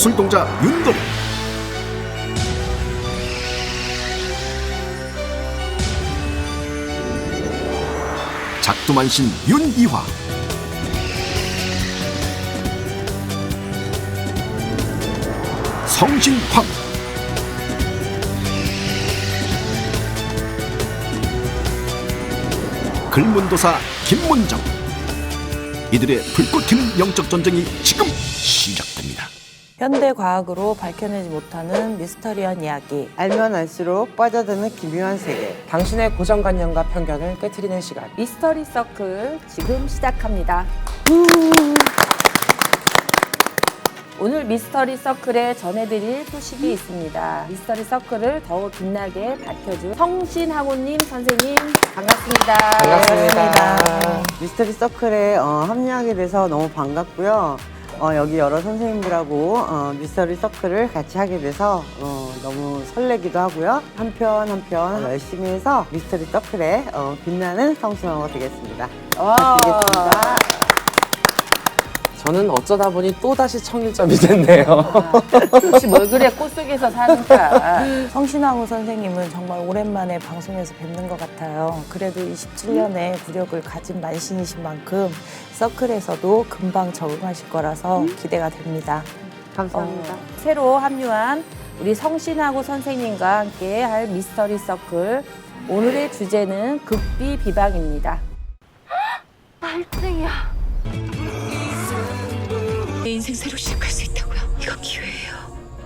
술동자 윤동, 작두만신 윤이화, 성신황, 글문도사 김문정. 이들의 불꽃 튀는 영적 전쟁이 지금 시작됩니다. 현대 과학으로 밝혀내지 못하는 미스터리한 이야기. 알면 알수록 빠져드는 기묘한 세계. 당신의 고정관념과 편견을 깨트리는 시간. 미스터리 서클 지금 시작합니다. 오늘 미스터리 서클에 전해드릴 소식이 있습니다. 미스터리 서클을 더욱 빛나게 밝혀줄 성신하고님 선생님 반갑습니다. 반갑습니다. 미스터리 서클에 합류하게 돼서 너무 반갑고요. 여기 여러 선생님들하고 미스터리 서클을 같이 하게 돼서 너무 설레기도 하고요. 한편 열심히 해서 미스터리 서클에 빛나는 성신하고 되겠습니다. 부탁드리겠습니다. 저는 어쩌다 보니 또다시 청일점이 됐네요. 혹시 뭘 그래 꽃 속에서 사니까. 성신하고 선생님은 정말 오랜만에 방송에서 뵙는 것 같아요. 그래도 27년의 구력을 가진 만신이신 만큼 서클에서도 금방 적응하실 거라서 기대가 됩니다. 감사합니다. 새로 합류한 우리 성신하고 선생님과 함께 할 미스터리 서클. 오늘의 주제는 극비 비방입니다. 말등이야. 내 인생 새로 시작할 수 있다고요. 이건 기회예요.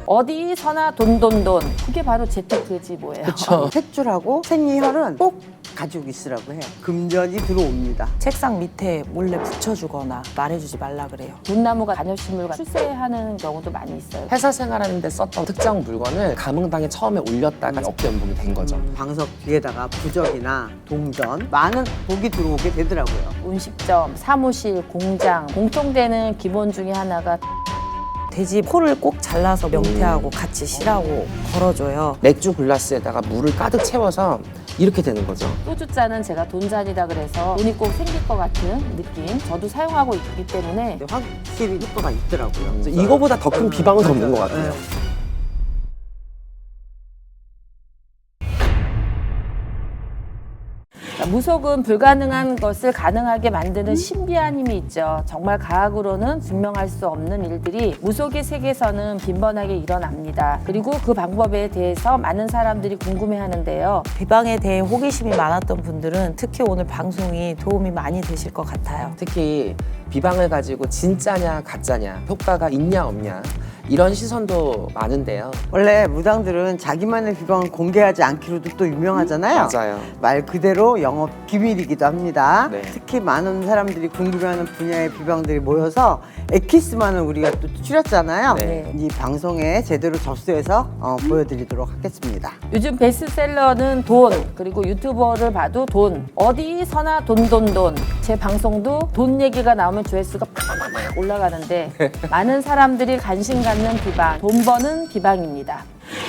어디서나 돈. 그게 바로 재테크지 뭐예요. 그렇죠. 탯줄하고 생리혈은 꼭 가지고 있으라고 해요. 금전이 들어옵니다. 책상 밑에 몰래 붙여주거나 말해주지 말라 그래요. 돈나무가 관여식물과 출세하는 경우도 많이 있어요. 회사 생활하는데 썼던 특정 물건을 감흥당에 처음에 올렸다가 역변복이 된 거죠. 방석 뒤에다가 부적이나 동전 많은 복이 들어오게 되더라고요. 음식점, 사무실, 공장 공통되는 기본 중에 하나가 돼지 코를 꼭 잘라서 명태하고 같이 실하고 걸어줘요. 맥주 글라스에다가 물을 가득 채워서 이렇게 되는 거죠. 소주잔은 제가 돈잔이다 그래서 돈이 꼭 생길 것 같은 느낌. 저도 사용하고 있기 때문에 근데 확실히 효과가 있더라고요. 그래서 이거보다 더 큰 비방은 없는 것 같아요. 무속은 불가능한 것을 가능하게 만드는 신비한 힘이 있죠. 정말 과학으로는 증명할 수 없는 일들이 무속의 세계에서는 빈번하게 일어납니다. 그리고 그 방법에 대해서 많은 사람들이 궁금해하는데요. 비방에 대해 호기심이 많았던 분들은 특히 오늘 방송이 도움이 많이 되실 것 같아요. 특히 비방을 가지고 진짜냐 가짜냐, 효과가 있냐 없냐 이런 시선도 많은데요. 원래 무당들은 자기만의 비방을 공개하지 않기로도 또 유명하잖아요. 맞아요. 말 그대로 영업 비밀이기도 합니다. 네. 특히 많은 사람들이 궁금해하는 분야의 비방들이 모여서 엑기스만을 우리가 또 추렸잖아요. 네. 이 방송에 제대로 접수해서 보여드리도록 하겠습니다. 요즘 베스트셀러는 돈, 그리고 유튜버를 봐도 돈, 어디서나 돈. 제 방송도 돈 얘기가 나오면 조회수가 팍팍팍 올라가는데 많은 사람들이 관심 갖는 비방, 돈 버는 비방입니다.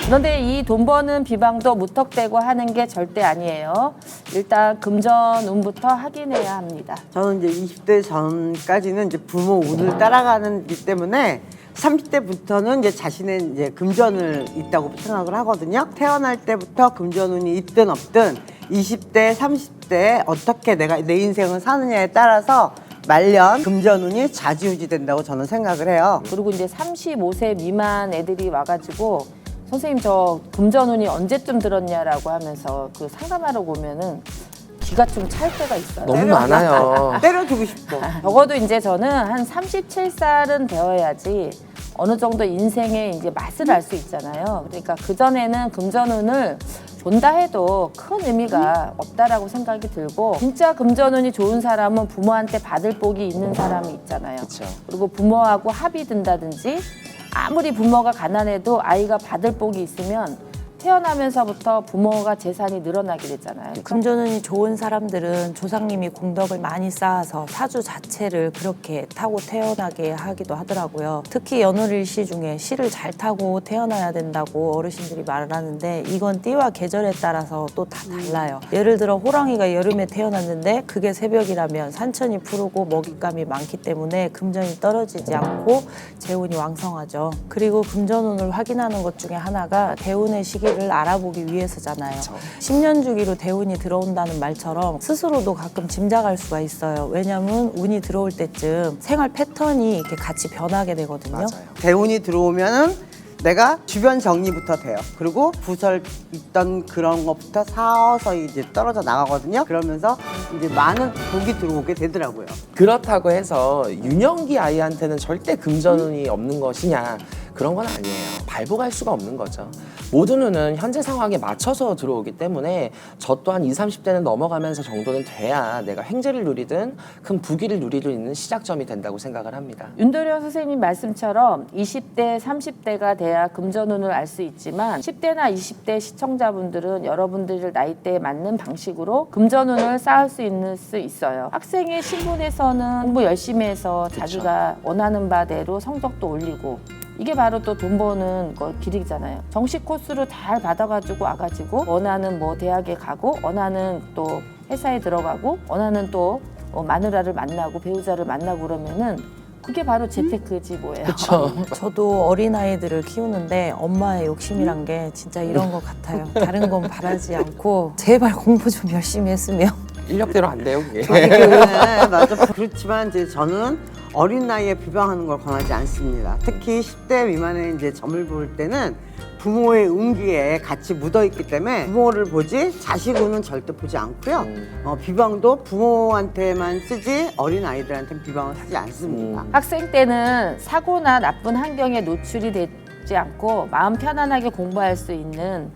그런데 이 돈 버는 비방도 무턱대고 하는 게 절대 아니에요. 일단 금전 운부터 확인해야 합니다. 저는 이제 20대 전까지는 이제 부모 운을 따라가는기 때문에 30대부터는 이제 자신의 이제 금전을 있다고 생각을 하거든요. 태어날 때부터 금전운이 있든 없든 20대, 30대 어떻게 내가 내 인생을 사느냐에 따라서 말년 금전운이 좌지우지 된다고 저는 생각을 해요. 그리고 이제 35세 미만 애들이 와가지고 선생님 저 금전운이 언제쯤 들었냐라고 하면서 그 상담하러 오면은 기가 좀 찰 때가 있어요. 너무 많아요. 때려주고 싶어. 적어도 이제 저는 한 37살은 되어야지 어느 정도 인생의 이제 맛을 알 수 있잖아요. 그러니까 그전에는 금전운을 본다 해도 큰 의미가 없다라고 생각이 들고 진짜 금전운이 좋은 사람은 부모한테 받을 복이 있는 사람이 있잖아요. 그렇죠. 그리고 부모하고 합이 든다든지 아무리 부모가 가난해도 아이가 받을 복이 있으면 태어나면서부터 부모가 재산이 늘어나게 되잖아요. 금전운이 좋은 사람들은 조상님이 공덕을 많이 쌓아서 사주 자체를 그렇게 타고 태어나게 하기도 하더라고요. 특히 연월일시 중에 시를 잘 타고 태어나야 된다고 어르신들이 말을 하는데 이건 띠와 계절에 따라서 또 다 달라요. 예를 들어 호랑이가 여름에 태어났는데 그게 새벽이라면 산천이 푸르고 먹잇감이 많기 때문에 금전이 떨어지지 않고 재운이 왕성하죠. 그리고 금전운을 확인하는 것 중에 하나가 대운의 시기를 알아보기 위해서잖아요. 10년 주기로 대운이 들어온다는 말처럼 스스로도 가끔 짐작할 수가 있어요. 왜냐하면 운이 들어올 때쯤 생활 패턴이 이렇게 같이 변하게 되거든요. 맞아요. 대운이 들어오면은 내가 주변 정리부터 돼요. 그리고 부설 있던 그런 것부터 서서히 이제 떨어져 나가거든요. 그러면서 이제 많은 복이 들어오게 되더라고요. 그렇다고 해서 유년기 아이한테는 절대 금전운이 없는 것이냐, 그런 건 아니에요. 발복할 수가 없는 거죠. 모든 운은 현재 상황에 맞춰서 들어오기 때문에 저 또한 20, 30대는 넘어가면서 정도는 돼야 내가 횡재를 누리든 큰 부귀를 누리고 있는 시작점이 된다고 생각을 합니다. 윤도령 선생님 말씀처럼 20대, 30대가 돼야 금전운을 알 수 있지만 10대나 20대 시청자분들은 여러분들 나이대에 맞는 방식으로 금전운을 쌓을 수 있어요. 학생의 신분에서는 공부 열심히 해서 자기가 원하는 바대로 성적도 올리고 이게 바로 또 돈 버는 거 길이잖아요. 정식 코스로 잘 받아가지고 와가지고 원하는 뭐 대학에 가고 원하는 또 회사에 들어가고 원하는 또 마누라를 만나고 배우자를 만나고 그러면은 그게 바로 재테크지 뭐예요. 그렇죠. 저도 어린아이들을 키우는데 엄마의 욕심이란 게 진짜 이런 것 같아요. 다른 건 바라지 않고 제발 공부 좀 열심히 했으면. 인력대로 안 돼요, 그게. 네, 맞아. 그렇지만 이제 저는 어린 나이에 비방하는 걸 권하지 않습니다. 특히 10대 미만의 이제 점을 볼 때는 부모의 운기에 같이 묻어 있기 때문에 부모를 보지 자식 운은 절대 보지 않고요. 비방도 부모한테만 쓰지 어린 아이들한테는 비방을 쓰지 않습니다. 학생 때는 사고나 나쁜 환경에 노출이 되지 않고 마음 편안하게 공부할 수 있는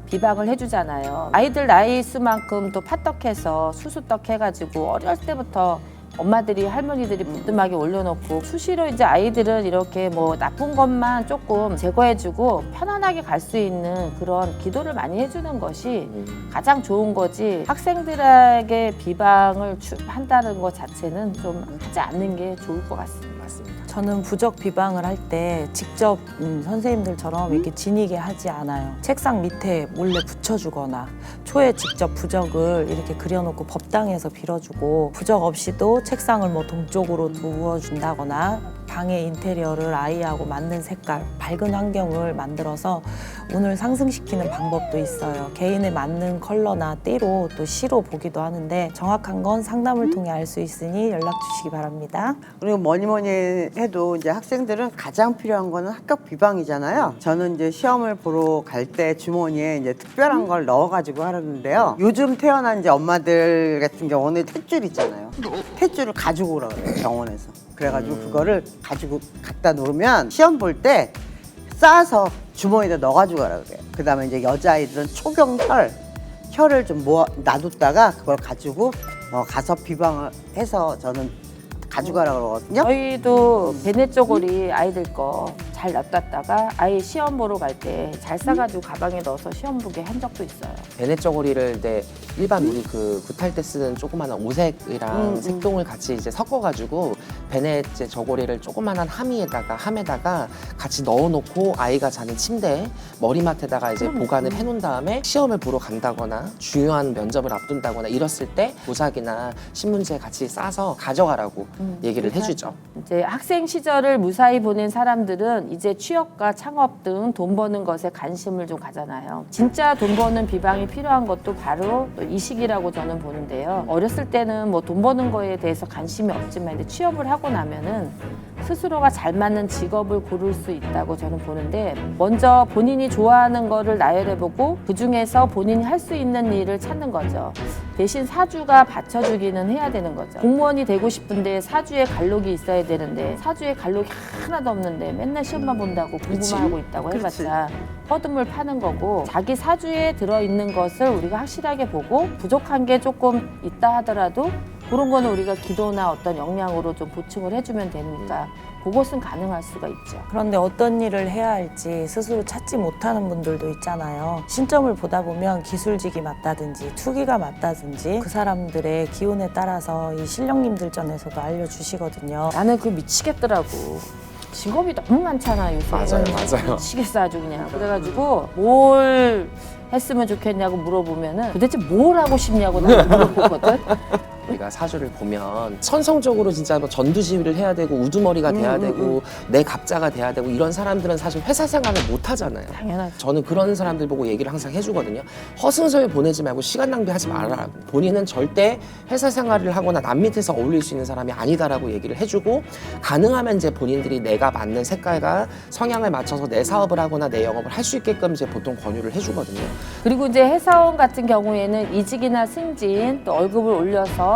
비방을 해주잖아요. 아이들 나이 수만큼 또 파떡해서 수수떡 해가지고 어렸을 때부터 엄마들이 할머니들이 부뚜막에 올려놓고 수시로 이제 아이들은 이렇게 뭐 나쁜 것만 조금 제거해주고 편안하게 갈 수 있는 그런 기도를 많이 해주는 것이 가장 좋은 거지 학생들에게 비방을 한다는 것 자체는 좀 하지 않는 게 좋을 것 같습니다. 저는 부적 비방을 할 때 직접 선생님들처럼 이렇게 지니게 하지 않아요. 책상 밑에 몰래 붙여주거나 초에 직접 부적을 이렇게 그려놓고 법당에서 빌어주고 부적 없이도 책상을 뭐 동쪽으로 두어준다거나 방의 인테리어를 아이하고 맞는 색깔, 밝은 환경을 만들어서 운을 상승시키는 방법도 있어요. 개인에 맞는 컬러나 띠로 또 시로 보기도 하는데 정확한 건 상담을 통해 알 수 있으니 연락 주시기 바랍니다. 그리고 뭐니 해도 이제 학생들은 가장 필요한 거는 합격 비방이잖아요. 저는 이제 시험을 보러 갈 때 주머니에 이제 특별한 걸 넣어가지고 하는데요. 요즘 태어난 이제 엄마들 같은 경우는 탯줄 있잖아요. 탯줄을 가지고 오라고 그래요, 병원에서. 그래가지고 그거를 가지고 갖다 놓으면 시험 볼 때 싸서 주머니에다 넣어가지고 가라 그래요. 그 다음에 이제 여자아이들은 혀를 좀 놔뒀다가 그걸 가지고 가서 비방을 해서 저는 가져가라 그러거든요. 저희도 베네 쪼고리 아이들 거 잘 놔뒀다가 아이 시험 보러 갈 때 잘 싸가지고 가방에 넣어서 시험 보게 한 적도 있어요. 베네 쪼고리를 일반 우리 그 굿할 때 쓰는 조그마한 오색이랑 색동을 같이 이제 섞어가지고 베네 저고리를 조그마한 함에다가 같이 넣어놓고 아이가 자는 침대 머리맡에다가 이제 보관을 해놓은 다음에 시험을 보러 간다거나 중요한 면접을 앞둔다거나 이랬을 때 도자기나 신문지에 같이 싸서 가져가라고 얘기를 해주죠. 이제 학생 시절을 무사히 보낸 사람들은 이제 취업과 창업 등 돈 버는 것에 관심을 좀 가잖아요. 진짜 돈 버는 비방이 필요한 것도 바로 이 시기라고 저는 보는데요. 어렸을 때는 뭐 돈 버는 거에 대해서 관심이 없지만 이제 취업을 하고 나면은 스스로가 잘 맞는 직업을 고를 수 있다고 저는 보는데 먼저 본인이 좋아하는 거를 나열해보고 그중에서 본인이 할 수 있는 일을 찾는 거죠. 대신 사주가 받쳐주기는 해야 되는 거죠. 공무원이 되고 싶은데 사주에 갈록이 있어야 되는데 사주에 갈록이 하나도 없는데 맨날 시험만 본다고 공부만 하고 있다고 해봤자 헛음을 파는 거고 자기 사주에 들어있는 것을 우리가 확실하게 보고 부족한 게 조금 있다 하더라도 그런 거는 우리가 기도나 어떤 역량으로 좀 보충을 해주면 되니까 그것은 가능할 수가 있죠. 그런데 어떤 일을 해야 할지 스스로 찾지 못하는 분들도 있잖아요. 신점을 보다 보면 기술직이 맞다든지 투기가 맞다든지 그 사람들의 기운에 따라서 이 신령님들전에서도 알려주시거든요. 나는 그거 미치겠더라고. 직업이 너무 많잖아 요새. 맞아요. 미치겠어 아주 그냥. 그래가지고 뭘 했으면 좋겠냐고 물어보면은 도대체 뭘 하고 싶냐고 나는 물어보거든. 우리가 사주를 보면 천성적으로 진짜 뭐 전두지휘를 해야 되고 우두머리가 돼야 되고 내 갑자가 돼야 되고 이런 사람들은 사실 회사 생활을 못 하잖아요. 당연하죠. 저는 그런 사람들 보고 얘기를 항상 해주거든요. 허승소에 보내지 말고 시간 낭비하지 말아라. 본인은 절대 회사 생활을 하거나 남 밑에서 어울릴 수 있는 사람이 아니다라고 얘기를 해주고 가능하면 이제 본인들이 내가 맞는 색깔과 성향을 맞춰서 내 사업을 하거나 내 영업을 할 수 있게끔 이제 보통 권유를 해주거든요. 그리고 이제 회사원 같은 경우에는 이직이나 승진 또 월급을 올려서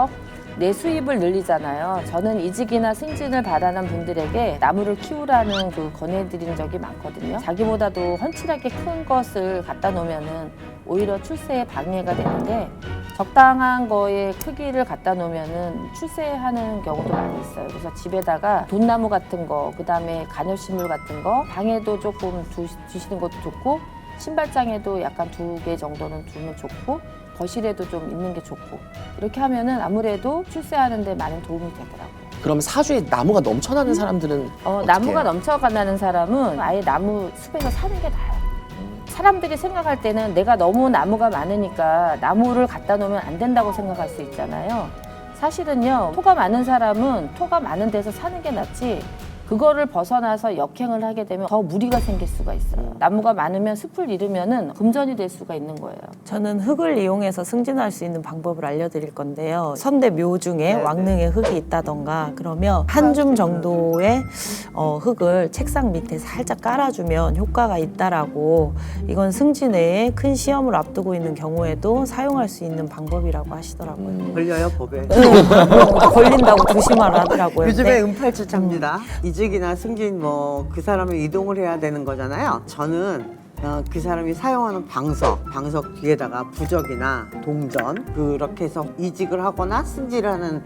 내 수입을 늘리잖아요. 저는 이직이나 승진을 바라는 분들에게 나무를 키우라는 그 권해드린 적이 많거든요. 자기보다도 헌칠하게 큰 것을 갖다 놓으면은 오히려 출세에 방해가 되는데 적당한 거의 크기를 갖다 놓으면은 출세하는 경우도 많이 있어요. 그래서 집에다가 돈나무 같은 거, 그다음에 관엽식물 같은 거 방에도 조금 두시는 것도 좋고 신발장에도 약간 2개 정도는 두면 좋고 거실에도 좀 있는 게 좋고 이렇게 하면은 아무래도 출세하는 데 많은 도움이 되더라고요. 그럼 사주에 나무가 넘쳐나는 사람들은 어떻게 나무가 해요? 넘쳐가는 사람은 아예 나무 숲에서 사는 게 나아요. 사람들이 생각할 때는 내가 너무 나무가 많으니까 나무를 갖다 놓으면 안 된다고 생각할 수 있잖아요. 사실은요, 토가 많은 사람은 토가 많은 데서 사는 게 낫지 그거를 벗어나서 역행을 하게 되면 더 무리가 생길 수가 있어요. 나무가 많으면 숲을 잃으면은 금전이 될 수가 있는 거예요. 저는 흙을 이용해서 승진할 수 있는 방법을 알려드릴 건데요. 선대 묘 중에 왕릉에 흙이 있다던가 그러면 한 줌 정도의 흙을 책상 밑에 살짝 깔아주면 효과가 있다라고 이건 승진 외에 큰 시험을 앞두고 있는 경우에도 사용할 수 있는 방법이라고 하시더라고요. 걸려요 법에. 걸린다고 조심하라 하더라고요. 요즘에 근데 은팔출차입니다. 이직이나 승진 뭐 그 사람이 이동을 해야 되는 거잖아요. 저는 그 사람이 사용하는 방석 뒤에다가 부적이나 동전 그렇게 해서 이직을 하거나 승진을 하는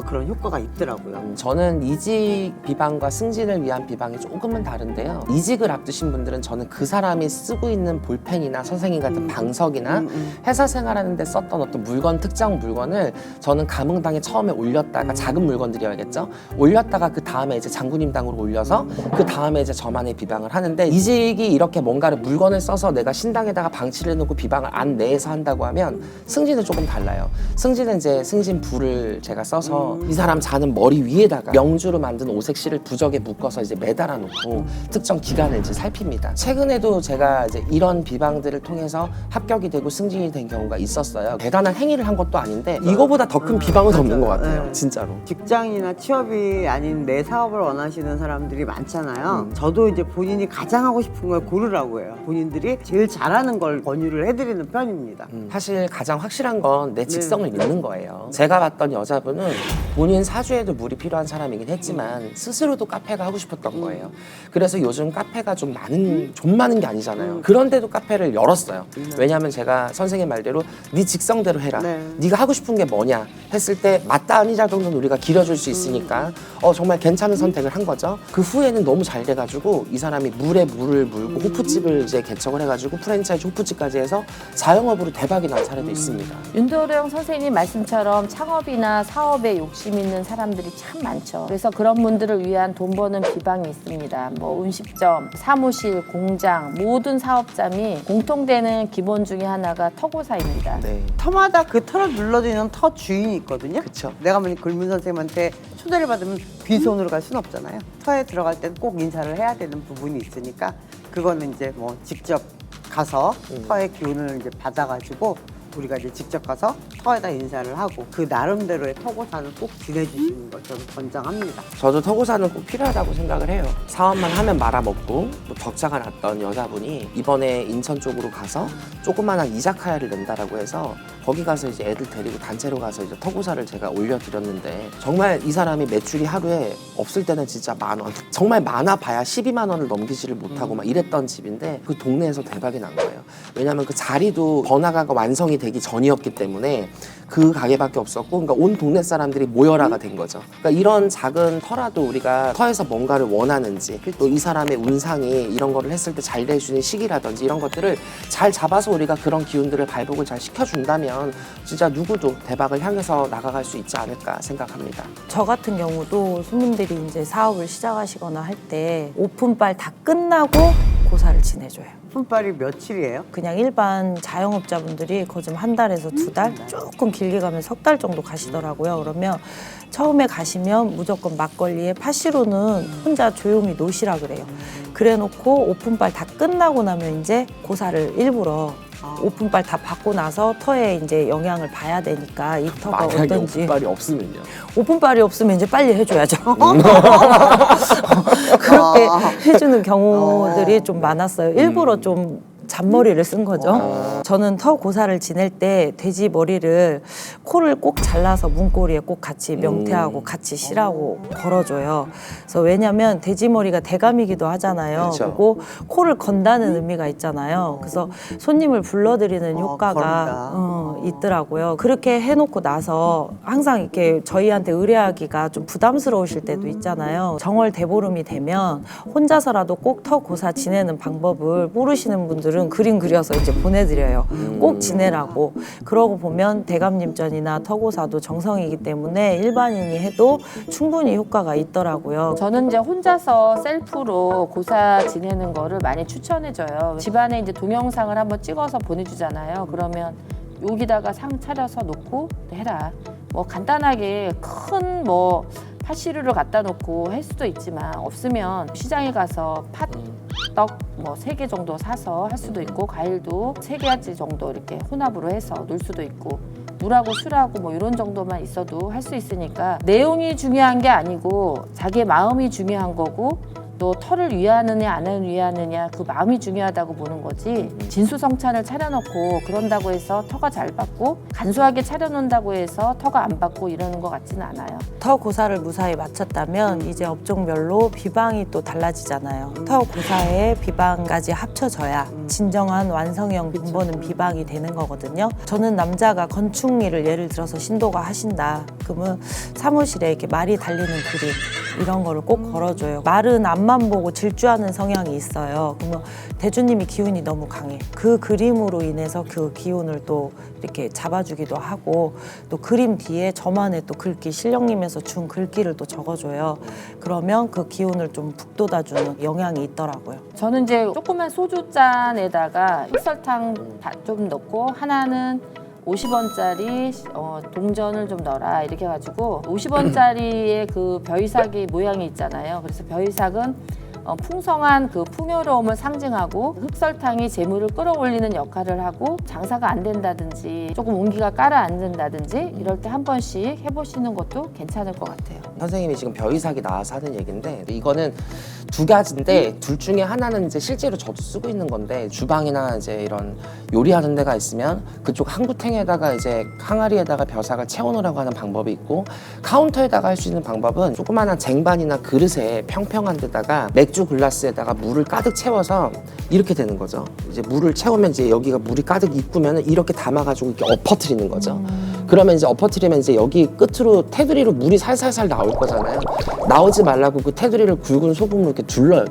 그런 효과가 있더라고요. 저는 이직 비방과 승진을 위한 비방이 조금은 다른데요. 이직을 앞두신 분들은 저는 그 사람이 쓰고 있는 볼펜이나 선생님 같은 방석이나 회사 생활하는데 썼던 어떤 물건, 특정 물건을 저는 감흥당에 처음에 올렸다가 작은 물건들이어야겠죠. 올렸다가 그 다음에 이제 장군님당으로 올려서 그 다음에 이제 저만의 비방을 하는데 이직이 이렇게 뭔가를 물건을 써서 내가 신당에다가 방치를 해놓고 비방을 안 내에서 한다고 하면 승진은 조금 달라요. 승진은 이제 승진불을 제가 써서 이 사람 자는 머리 위에다가 명주로 만든 오색실을 부적에 묶어서 이제 매달아 놓고 특정 기간을 이제 살핍니다. 최근에도 제가 이제 이런 비방들을 통해서 합격이 되고 승진이 된 경우가 있었어요. 대단한 행위를 한 것도 아닌데 이거보다 더 큰 비방은 없는 것 같아요. 진짜로. 직장이나 취업이 아닌 내 사업을 원하시는 사람들이 많잖아요. 저도 이제 본인이 가장 하고 싶은 걸 고르라고 해요. 본인들이 제일 잘하는 걸 권유를 해드리는 편입니다. 사실 가장 확실한 건 내 직성을 믿는 거예요. 제가 봤던 여자분은 본인 사주에도 물이 필요한 사람이긴 했지만 스스로도 카페가 하고 싶었던 거예요. 그래서 요즘 카페가 좀 많은 게 아니잖아요. 그런데도 카페를 열었어요. 왜냐하면 제가 선생님 말대로 네 직성대로 해라. 네가 하고 싶은 게 뭐냐 했을 때 맞다 아니다 정도는 우리가 길어줄 수 있으니까 정말 괜찮은 선택을 한 거죠. 그 후에는 너무 잘 돼가지고 이 사람이 물에 물을 물고 호프집을 이제 개척을 해가지고 프랜차이즈 호프집까지 해서 자영업으로 대박이 난 사례도 있습니다. 윤도령 선생님 말씀처럼 창업이나 사업에 욕심 있는 사람들이 참 많죠. 그래서 그런 분들을 위한 돈 버는 비방이 있습니다. 뭐 음식점, 사무실, 공장 모든 사업장이 공통되는 기본 중에 하나가 터고사입니다. 네. 터마다 그 터를 눌러주는 터 주인이 있거든요. 그쵸. 내가 만약 글문 선생님한테 초대를 받으면 빈손으로 갈 수는 없잖아요. 터에 들어갈 때는 꼭 인사를 해야 되는 부분이 있으니까 그거는 이제 뭐 직접 가서 터의 기운을 이제 받아가지고 우리가 이제 직접 가서 터에다 인사를 하고 그 나름대로의 터고사는 꼭 지내주시는 걸 저는 권장합니다. 저도 터고사는 꼭 필요하다고 생각을 해요. 사업만 하면 말아먹고 뭐 적자가 났던 여자분이 이번에 인천 쪽으로 가서 조그마한 이자카야를 낸다라고 해서 거기 가서 이제 애들 데리고 단체로 가서 이제 터고사를 제가 올려드렸는데 정말 이 사람이 매출이 하루에 없을 때는 진짜 10,000원 정말 많아 봐야 12만 원을 넘기지를 못하고 막 이랬던 집인데 그 동네에서 대박이 난 거예요. 왜냐하면 그 자리도 번화가가 완성이 되기 전이었기 때문에 그 가게밖에 없었고, 그러니까 온 동네 사람들이 모여라가 된 거죠. 그러니까 이런 작은 터라도 우리가 터에서 뭔가를 원하는지, 또 이 사람의 운상이 이런 거를 했을 때 잘 될 수 있는 시기라든지 이런 것들을 잘 잡아서 우리가 그런 기운들을 발복을 잘 시켜준다면 진짜 누구도 대박을 향해서 나가갈 수 있지 않을까 생각합니다. 저 같은 경우도 손님들이 이제 사업을 시작하시거나 할 때 오픈빨 다 끝나고 고사를 지내줘요. 품빨이 며칠이에요? 그냥 일반 자영업자분들이 거의 좀 한 달에서 2달, 조금 길게 가면 3달 정도 가시더라고요. 그러면 처음에 가시면 무조건 막걸리에 파시로는 혼자 조용히 놓으시라 그래요. 그래놓고 오픈빨 다 끝나고 나면 이제 고사를 일부러 오픈빨 다 받고 나서 터에 이제 영향을 봐야 되니까 이 터가 만약에 어떤지. 오픈빨이 없으면요. 오픈빨이 없으면 이제 빨리 해줘야죠. 그렇게 해주는 경우들이 좀 많았어요. 일부러 좀 잔머리를 쓴 거죠. 저는 터 고사를 지낼 때 돼지 머리를 코를 꼭 잘라서 문고리에 꼭 같이 명태하고 같이 실하고 걸어줘요. 그래서 왜냐면 돼지 머리가 대감이기도 하잖아요. 그렇죠. 그리고 코를 건다는 의미가 있잖아요. 그래서 손님을 불러들이는 효과가 있더라고요. 그렇게 해놓고 나서 항상 이렇게 저희한테 의뢰하기가 좀 부담스러우실 때도 있잖아요. 정월 대보름이 되면 혼자서라도 꼭 터 고사 지내는 방법을 모르시는 분들은 그림 그려서 이제 보내드려요. 꼭 지내라고. 그러고 보면 대감림전이나 터고사도 정성이기 때문에 일반인이 해도 충분히 효과가 있더라고요. 저는 이제 혼자서 셀프로 고사 지내는 거를 많이 추천해줘요. 집안에 이제 동영상을 한번 찍어서 보내주잖아요. 그러면 여기다가 상 차려서 놓고 해라. 뭐 간단하게 큰 뭐 팥시루를 갖다 놓고 할 수도 있지만, 없으면 시장에 가서 팥떡 뭐 3개 정도 사서 할 수도 있고, 과일도 3개짜리 정도 이렇게 혼합으로 해서 놓을 수도 있고, 물하고 술하고 뭐 이런 정도만 있어도 할 수 있으니까 내용이 중요한 게 아니고 자기의 마음이 중요한 거고, 또 터를 위하느냐 안 위하느냐 그 마음이 중요하다고 보는 거지, 진수성찬을 차려놓고 그런다고 해서 터가 잘 받고 간소하게 차려놓는다고 해서 터가 안 받고 이러는 것 같지는 않아요. 터 고사를 무사히 마쳤다면 이제 업종별로 비방이 또 달라지잖아요. 터 고사에 비방까지 합쳐져야 진정한 완성형 돈 버는 비방이 되는 거거든요. 저는 남자가 건축 일을 예를 들어서 신도가 하신다. 그러면 사무실에 이렇게 말이 달리는 그림 이런 거를 꼭 걸어줘요. 말은 앞만 보고 질주하는 성향이 있어요. 그러면 대주님이 기운이 너무 강해. 그 그림으로 인해서 그 기운을 또 이렇게 잡아주기도 하고, 또 그림 뒤에 저만의 또 글귀, 신령님에서 준 글귀를 또 적어줘요. 그러면 그 기운을 좀 북돋아주는 영향이 있더라고요. 저는 이제 조그만 소주잔에다가 흑설탕 좀 넣고, 하나는 50원짜리 동전을 좀 넣어라 이렇게 해가지고, 50원짜리의 그 벼이삭이 모양이 있잖아요. 그래서 벼이삭은 풍성한 그 풍요로움을 상징하고, 흑설탕이 재물을 끌어올리는 역할을 하고, 장사가 안 된다든지 조금 운기가 가라앉는다든지 이럴 때 한 번씩 해보시는 것도 괜찮을 것 같아요. 선생님이 지금 벼이삭이 나와서 하는 얘기인데, 이거는 두 가지인데 둘 중에 하나는 이제 실제로 저도 쓰고 있는 건데, 주방이나 이제 이런 요리하는 데가 있으면 그쪽 항구탱에다가 이제 항아리에다가 벼삭을 채워놓으라고 하는 방법이 있고, 카운터에다가 할 수 있는 방법은 조그마한 쟁반이나 그릇에 평평한 데다가 맥주 글라스에다가 물을 가득 채워서 이렇게 되는 거죠. 이제 물을 채우면 이제 여기가 물이 가득 입구면 이렇게 담아가지고 이렇게 엎어뜨리는 거죠. 그러면 이제 엎어뜨리면 이제 여기 끝으로 테두리로 물이 살살살 나올 거잖아요. 나오지 말라고 그 테두리를 굵은 소금으로 이렇게 둘러요.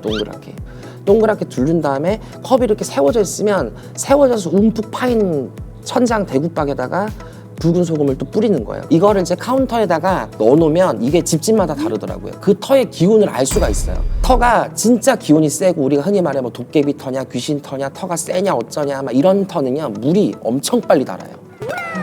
동그랗게 둘른 다음에 컵이 이렇게 세워져 있으면 세워져서 움푹 파인 천장 대구박에다가 붉은 소금을 또 뿌리는 거예요. 이거를 이제 카운터에다가 넣어놓으면 이게 집집마다 다르더라고요. 그 터의 기운을 알 수가 있어요. 터가 진짜 기운이 세고, 우리가 흔히 말해 뭐 도깨비 터냐 귀신 터냐 터가 세냐 어쩌냐 막 이런 터는요, 물이 엄청 빨리 달아요.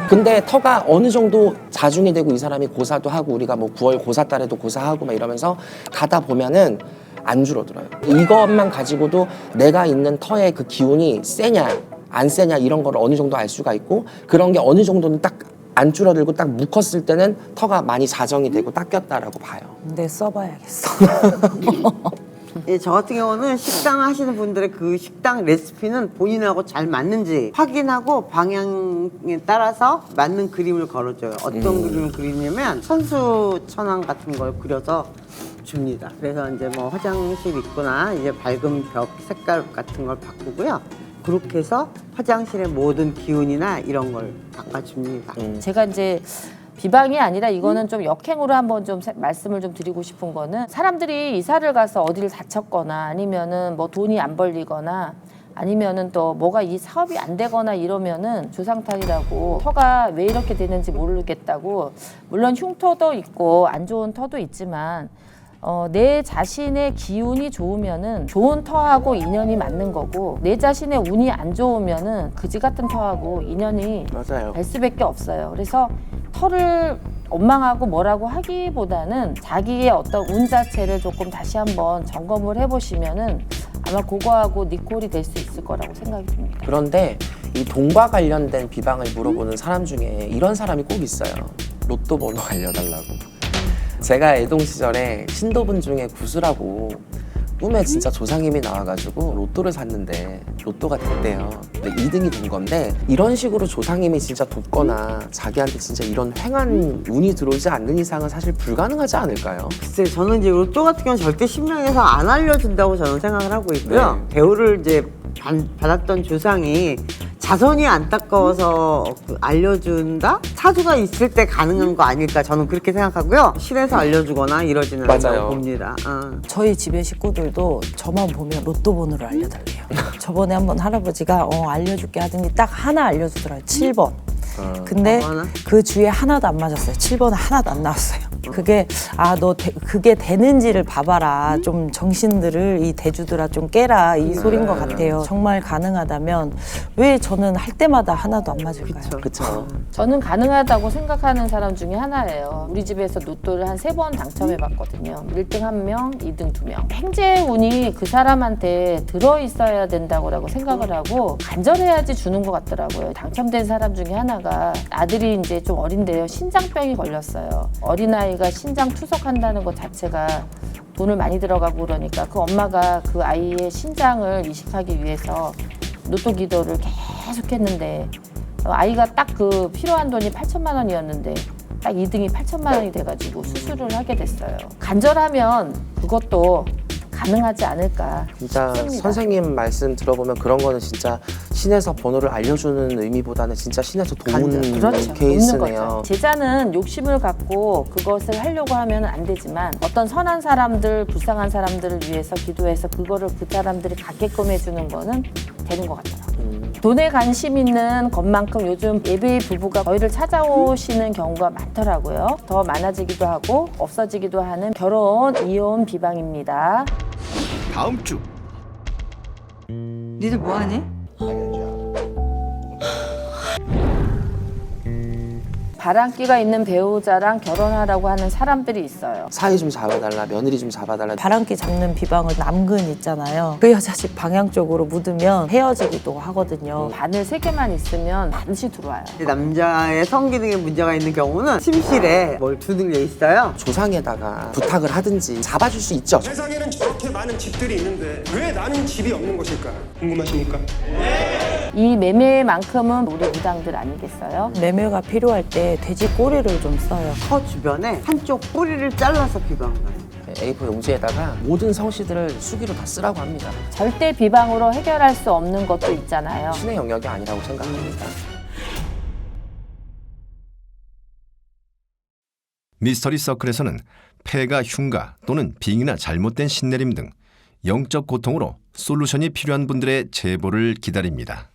근데 터가 어느 정도 자중이 되고 이 사람이 고사도 하고, 우리가 뭐 9월 고사달에도 고사하고 막 이러면서 가다 보면은 안 줄어들어요. 이것만 가지고도 내가 있는 터의 그 기운이 세냐 안 세냐 이런 거를 어느 정도 알 수가 있고, 그런 게 어느 정도는 딱 안 줄어들고 딱 묶었을 때는 터가 많이 자정이 되고 닦였다라고 봐요. 근데 써봐야겠어. 예, 저 같은 경우는 식당 하시는 분들의 그 식당 레시피는 본인하고 잘 맞는지 확인하고 방향에 따라서 맞는 그림을 걸어줘요. 어떤 그림을 그리냐면 천수 천왕 같은 걸 그려서 줍니다. 그래서 이제 뭐 화장실 입구나 이제 밝은 벽 색깔 같은 걸 바꾸고요. 그렇게 해서 화장실의 모든 기운이나 이런 걸 닦아줍니다. 제가 이제 비방이 아니라 이거는 좀 역행으로 한번 좀 말씀을 좀 드리고 싶은 거는 사람들이 이사를 가서 어디를 다쳤거나 아니면은 뭐 돈이 안 벌리거나 아니면은 또 뭐가 이 사업이 안 되거나 이러면은 조상탈이라고 터가 왜 이렇게 되는지 모르겠다고 물론 흉터도 있고 안 좋은 터도 있지만 내 자신의 기운이 좋으면은 좋은 터하고 인연이 맞는 거고 내 자신의 운이 안 좋으면은 그지 같은 터하고 인연이 맞아요. 될 수밖에 없어요. 그래서 터를 원망하고 뭐라고 하기보다는 자기의 어떤 운 자체를 조금 다시 한번 점검을 해보시면은 아마 그거하고 니콜이 될 수 있을 거라고 생각이 듭니다. 그런데 이 돈과 관련된 비방을 물어보는 사람 중에 이런 사람이 꼭 있어요. 로또 번호 알려달라고. 제가 애동 시절에 신도분 중에 구수라고 꿈에 진짜 조상님이 나와가지고 로또를 샀는데 로또가 됐대요. 근데 2등이 된 건데 이런 식으로 조상님이 진짜 돕거나 자기한테 진짜 이런 횡한 운이 들어오지 않는 이상은 사실 불가능하지 않을까요? 글쎄, 저는 이제 로또 같은 경우는 절대 신명에서 안 알려준다고 저는 생각을 하고 있고요. 배우를 이제 받았던 조상이 자손이 안타까워서 알려준다? 사주가 있을 때 가능한 거 아닐까 저는 그렇게 생각하고요. 실에서 알려주거나 이러지는 맞아요. 않다고 봅니다. 저희 집의 식구들도 저만 보면 로또 번호를 알려달래요. 저번에 한번 할아버지가 알려줄게 하더니 딱 하나 알려주더라고요. 7번. 근데 하나? 그 주에 하나도 안 맞았어요. 7번은 하나도 안 나왔어요. 그게 그게 되는지를 봐봐라. 좀 정신들을 이 대주들아 좀 깨라 이 소린 것 같아요. 정말 가능하다면 왜 저는 할 때마다 하나도 안 맞을까요? 그쵸. 저는 가능하다고 생각하는 사람 중에 하나예요. 우리 집에서 로또를 한 3번 당첨해봤거든요. 1등 1명, 2등 2명. 행재운이 그 사람한테 들어있어야 된다고 생각을 하고 간절해야지 주는 것 같더라고요. 당첨된 사람 중에 하나가 아들이 이제 좀 어린데요. 신장병이 걸렸어요. 어린아이가 신장 투석한다는 것 자체가 돈을 많이 들어가고 그러니까 그 엄마가 그 아이의 신장을 이식하기 위해서 로또 기도를 계속 했는데 아이가 딱 그 필요한 돈이 8천만 원이었는데 딱 2등이 8천만 원이 돼가지고 수술을 하게 됐어요. 간절하면 그것도 가능하지 않을까 진짜 싶습니다. 선생님 말씀 들어보면 그런 거는 진짜 신에서 번호를 알려주는 의미보다는 진짜 신에서 도우는 그렇죠. 돕는 케이스네요. 거죠. 제자는 욕심을 갖고 그것을 하려고 하면 안 되지만 어떤 선한 사람들, 불쌍한 사람들을 위해서 기도해서 그거를 그 사람들이 갖게끔 해주는 거는 되는 것 같더라고요. 돈에 관심 있는 것만큼 요즘 예비 부부가 저희를 찾아오시는 경우가 많더라고요. 더 많아지기도 하고 없어지기도 하는 결혼, 이혼 비방입니다. 다음 주 니들 뭐하니? 바람기가 있는 배우자랑 결혼하라고 하는 사람들이 있어요. 사이 좀 잡아달라, 며느리 좀 잡아달라. 바람기 잡는 비방은 남근 있잖아요. 그 여자 집 방향 쪽으로 묻으면 헤어지기도 하거든요. 바늘 3개만 있으면 반드시 들어와요. 남자의 성기능에 문제가 있는 경우는 침실에 뭘 두는 게 있어요. 조상에다가 부탁을 하든지 잡아줄 수 있죠. 세상에는 저렇게 많은 집들이 있는데 왜 나는 집이 없는 것일까? 궁금하십니까? 이 매매만큼은 우리 무당들 아니겠어요? 매매가 필요할 때 돼지 꼬리를 좀 써요. 터 주변에 한쪽 꼬리를 잘라서 비방을 해요. A4 용지에다가 모든 성씨들을 수기로 다 쓰라고 합니다. 절대 비방으로 해결할 수 없는 것도 있잖아요. 신의 영역이 아니라고 생각합니다. 미스터리 서클에서는 폐가 흉가 또는 빙이나 잘못된 신내림 등 영적 고통으로 솔루션이 필요한 분들의 제보를 기다립니다.